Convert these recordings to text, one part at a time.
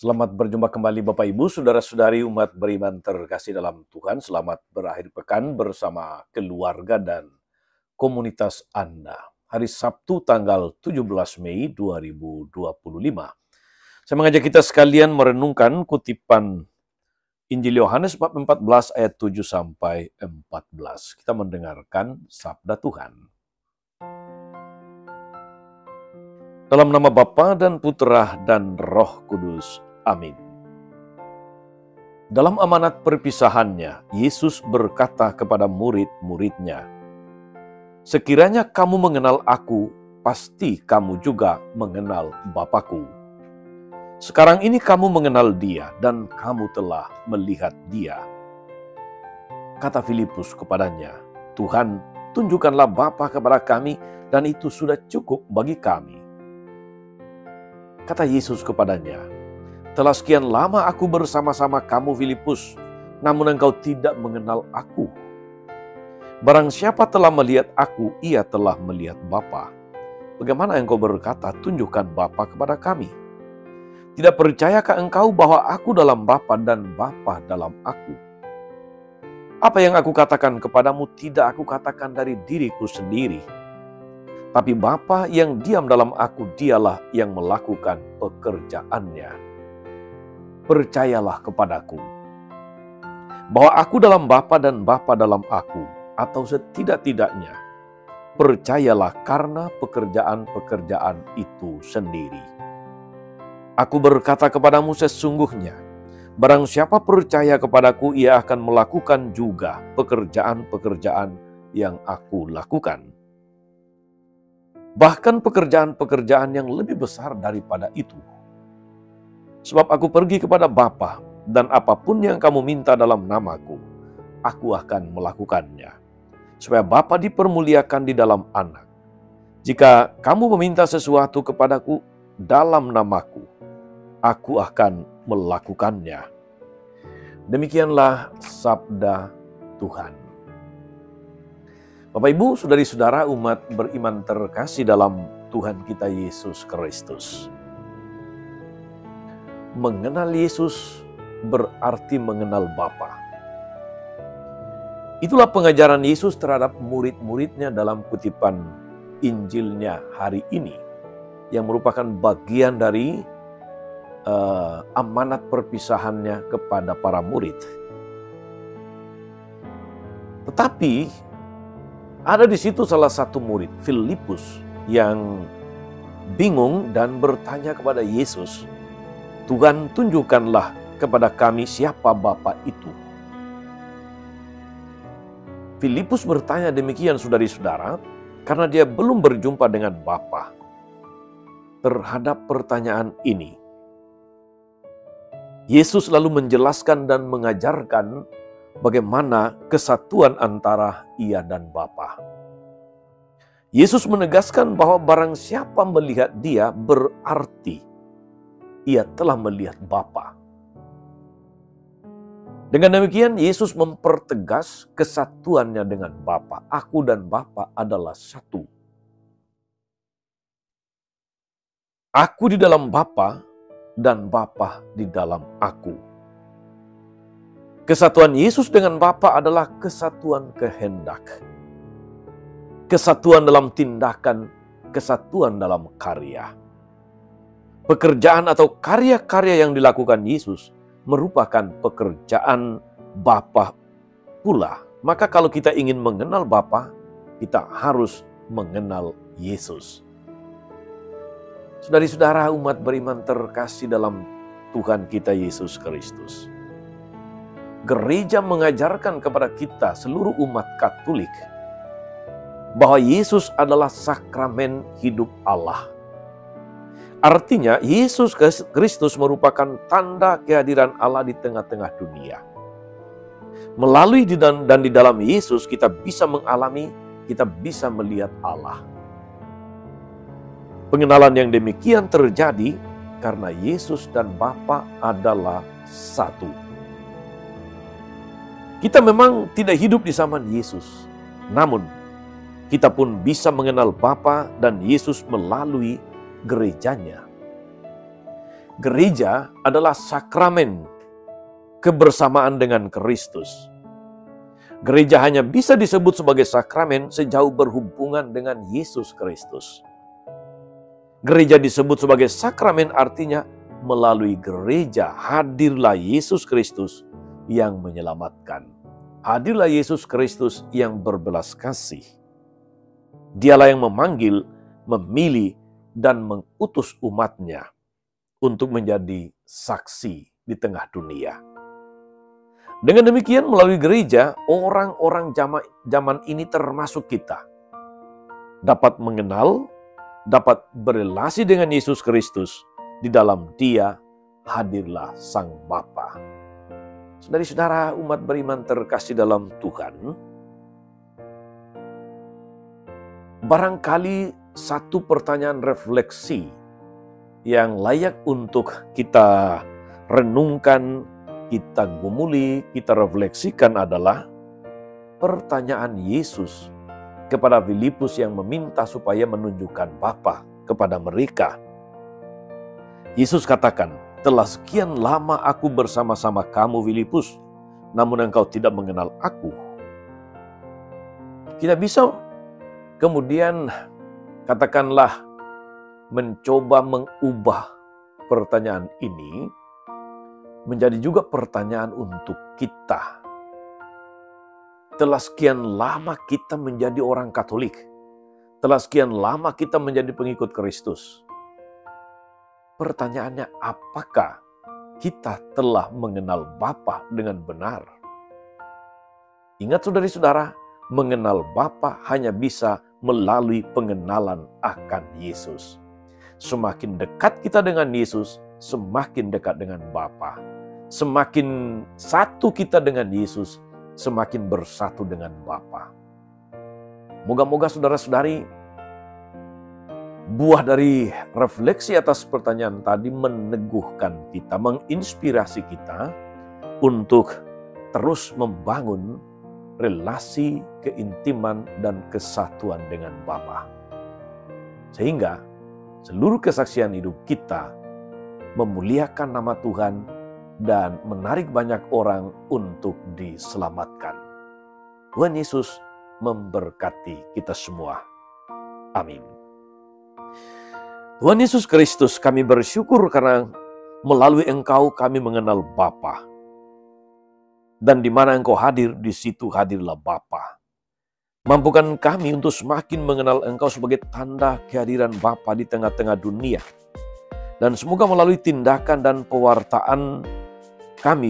Selamat berjumpa kembali Bapak Ibu, Saudara-saudari umat beriman terkasih dalam Tuhan. Selamat berakhir pekan bersama keluarga dan komunitas Anda. Hari Sabtu tanggal 17 Mei 2025. Saya mengajak kita sekalian merenungkan kutipan Injil Yohanes bab 14 ayat 7 sampai 14. Kita mendengarkan sabda Tuhan. Dalam nama Bapa dan Putra dan Roh Kudus. Amin. Dalam amanat perpisahannya, Yesus berkata kepada murid-muridnya, "Sekiranya kamu mengenal aku, pasti kamu juga mengenal Bapa-Ku. Sekarang ini kamu mengenal Dia dan kamu telah melihat Dia." Kata Filipus kepadanya, "Tuhan, tunjukkanlah Bapa kepada kami dan itu sudah cukup bagi kami." Kata Yesus kepadanya, "Telah sekian lama aku bersama-sama kamu, Filipus, namun engkau tidak mengenal aku. Barang siapa telah melihat aku, ia telah melihat Bapa. Bagaimana engkau berkata, tunjukkan Bapa kepada kami? Tidak percayakah engkau bahwa aku dalam Bapa dan Bapa dalam aku? Apa yang aku katakan kepadamu tidak aku katakan dari diriku sendiri. Tapi Bapa yang diam dalam aku, dialah yang melakukan pekerjaannya. Percayalah kepadaku, bahwa aku dalam Bapa dan Bapa dalam aku, atau setidak-tidaknya, percayalah karena pekerjaan-pekerjaan itu sendiri. Aku berkata kepadamu sesungguhnya, barang siapa percaya kepadaku, ia akan melakukan juga pekerjaan-pekerjaan yang aku lakukan. Bahkan pekerjaan-pekerjaan yang lebih besar daripada itu. Sebab aku pergi kepada Bapa, dan apapun yang kamu minta dalam namaku, aku akan melakukannya, supaya Bapa dipermuliakan di dalam Anak. Jika kamu meminta sesuatu kepadaku dalam namaku, aku akan melakukannya." Demikianlah sabda Tuhan. Bapak Ibu, saudari-saudara umat beriman terkasih dalam Tuhan kita Yesus Kristus. Mengenal Yesus berarti mengenal Bapa. Itulah pengajaran Yesus terhadap murid-muridnya dalam kutipan Injilnya hari ini, yang merupakan bagian dari amanat perpisahannya kepada para murid. Tetapi ada di situ salah satu murid, Filipus, yang bingung dan bertanya kepada Yesus, "Tuhan, tunjukkanlah kepada kami siapa Bapa itu." Filipus bertanya demikian, saudari-saudara, karena dia belum berjumpa dengan Bapa. Terhadap pertanyaan ini, Yesus lalu menjelaskan dan mengajarkan bagaimana kesatuan antara Ia dan Bapa. Yesus menegaskan bahwa barang siapa melihat Dia berarti Ia telah melihat Bapa. Dengan demikian, Yesus mempertegas kesatuannya dengan Bapa. Aku dan Bapa adalah satu. Aku di dalam Bapa dan Bapa di dalam aku. Kesatuan Yesus dengan Bapa adalah kesatuan kehendak. Kesatuan dalam tindakan, kesatuan dalam karya. Pekerjaan atau karya-karya yang dilakukan Yesus merupakan pekerjaan Bapa pula. Maka kalau kita ingin mengenal Bapa, kita harus mengenal Yesus. Saudari-saudara umat beriman terkasih dalam Tuhan kita Yesus Kristus. Gereja mengajarkan kepada kita seluruh umat Katolik bahwa Yesus adalah sakramen hidup Allah. Artinya, Yesus Kristus merupakan tanda kehadiran Allah di tengah-tengah dunia. Melalui dan di dalam Yesus, kita bisa mengalami, kita bisa melihat Allah. Pengenalan yang demikian terjadi karena Yesus dan Bapa adalah satu. Kita memang tidak hidup di zaman Yesus, namun kita pun bisa mengenal Bapa dan Yesus melalui gerejanya. Gereja adalah sakramen kebersamaan dengan Kristus. Gereja hanya bisa disebut sebagai sakramen sejauh berhubungan dengan Yesus Kristus. Gereja disebut sebagai sakramen artinya melalui gereja hadirlah Yesus Kristus yang menyelamatkan. Hadirlah Yesus Kristus yang berbelas kasih. Dialah yang memanggil, memilih, dan mengutus umatnya untuk menjadi saksi di tengah dunia. Dengan demikian, melalui gereja, orang-orang zaman ini termasuk kita dapat mengenal, dapat berelasi dengan Yesus Kristus. Di dalam Dia hadirlah Sang Bapa. Saudari-saudara umat beriman terkasih dalam Tuhan, barangkali satu pertanyaan refleksi yang layak untuk kita renungkan, kita gumuli, kita refleksikan adalah pertanyaan Yesus kepada Filipus yang meminta supaya menunjukkan Bapa kepada mereka. Yesus katakan, "Telah sekian lama aku bersama-sama kamu, Filipus, namun engkau tidak mengenal aku." Kita bisa kemudian katakanlah mencoba mengubah pertanyaan ini menjadi juga pertanyaan untuk kita. Telah sekian lama kita menjadi orang Katolik. Telah sekian lama kita menjadi pengikut Kristus. Pertanyaannya, apakah kita telah mengenal Bapa dengan benar? Ingat saudari-saudara, mengenal Bapa hanya bisa melalui pengenalan akan Yesus. Semakin dekat kita dengan Yesus, semakin dekat dengan Bapa. Semakin satu kita dengan Yesus, semakin bersatu dengan Bapa. Moga-moga saudara-saudari, buah dari refleksi atas pertanyaan tadi meneguhkan kita, menginspirasi kita untuk terus membangun relasi, keintiman, dan kesatuan dengan Bapa. Sehingga seluruh kesaksian hidup kita memuliakan nama Tuhan dan menarik banyak orang untuk diselamatkan. Tuhan Yesus memberkati kita semua. Amin. Tuhan Yesus Kristus, kami bersyukur karena melalui Engkau kami mengenal Bapa. Dan di mana Engkau hadir, di situ hadirlah Bapa. Mampukan kami untuk semakin mengenal Engkau sebagai tanda kehadiran Bapa di tengah-tengah dunia. Dan semoga melalui tindakan dan pewartaan kami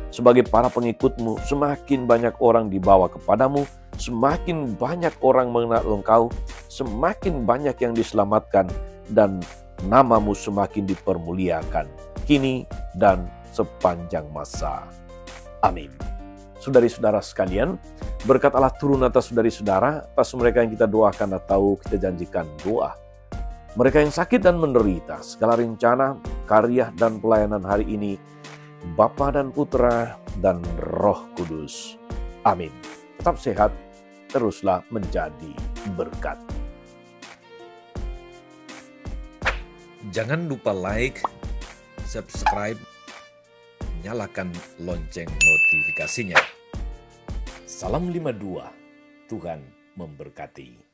sebagai para pengikut-Mu, semakin banyak orang dibawa kepadamu, semakin banyak orang mengenal Engkau, semakin banyak yang diselamatkan, dan nama-Mu semakin dipermuliakan, kini dan sepanjang masa. Amin. Saudari-saudara sekalian, berkat Allah turun atas saudari-saudara, atas mereka yang kita doakan atau kita janjikan doa. Mereka yang sakit dan menderita, segala rencana, karya, dan pelayanan hari ini, Bapa dan Putra dan Roh Kudus. Amin. Tetap sehat, teruslah menjadi berkat. Jangan lupa like, subscribe, nyalakan lonceng notifikasinya. Salam 52, Tuhan memberkati.